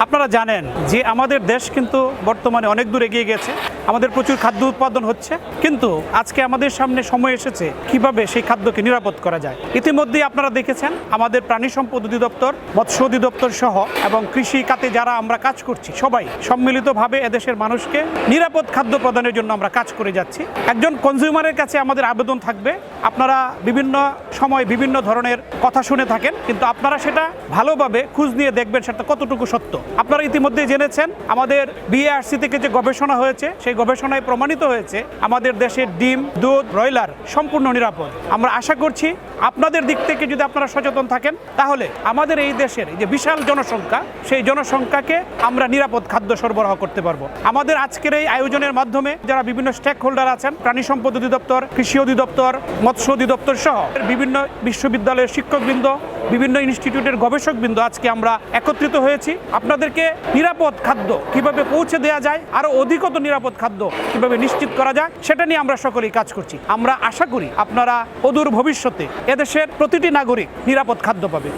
আপনারা জানেন যে আমাদের দেশ কিন্তু বর্তমানে অনেক দূর এগিয়ে গেছে, আমাদের প্রচুর খাদ্য উৎপাদন হচ্ছে, কিন্তু আজকে আমাদের সামনে সময় এসেছে কিভাবে সেই খাদ্যকে নিরাপদ করা যায়। ইতিমধ্যেই আপনারা দেখেছেন আমাদের প্রাণী সম্পদ অধিদপ্তর, মৎস্য অধিদপ্তর সহ এবং কৃষি খাতে যারা আমরা কাজ করছি সবাই সম্মিলিতভাবে এদেশের মানুষকে নিরাপদ খাদ্য প্রদানের জন্য আমরা কাজ করে যাচ্ছি। একজন কনজিউমারের কাছে আমাদের আবেদন থাকবে, আপনারা বিভিন্ন সময় বিভিন্ন ধরনের কথা শুনে থাকেন, কিন্তু আপনারা সেটা ভালোভাবে খোঁজ নিয়ে দেখবেন সেটা কতটুকু সত্য। আপনারা ইতিমধ্যে জেনেছেন আমাদের বিএআরসি থেকে যে গবেষণা হয়েছে সেই গবেষণায় প্রমাণিত হয়েছে আমাদের দেশের ডিম, দুধ, ব্রয়লার সম্পূর্ণ নিরাপদ। আমরা আশা করছি আপনাদের দিক থেকে যদি আপনারা সচেতন থাকেন তাহলে আমাদের এই দেশের যে বিশাল জনসংখ্যা সেই জনসংখ্যাকে আমরা নিরাপদ খাদ্য সরবরাহ করতে পারবো। আমাদের আজকের এই আয়োজনের মাধ্যমে যারা বিভিন্ন স্টেক হোল্ডার আছেন, প্রাণী সম্পদ অধিদপ্তর, কৃষি অধিদপ্তর, মৎস্য অধিদপ্তর সহ বিভিন্ন বিশ্ববিদ্যালয়ের শিক্ষকবৃন্দ, বিভিন্ন ইনস্টিটিউটের গবেষকবৃন্দ আজকে আমরা একত্রিত হয়েছি আপনাদেরকে নিরাপদ খাদ্য কিভাবে পৌঁছে দেওয়া যায়, আরো অধিকতর নিরাপদ খাদ্য কিভাবে নিশ্চিত করা যায় সেটা নিয়ে আমরা সকলেই কাজ করছি। আমরা আশা করি আপনারা অদূর ভবিষ্যতে এদেশের প্রতিটি নাগরিক নিরাপদ খাদ্য পাবে।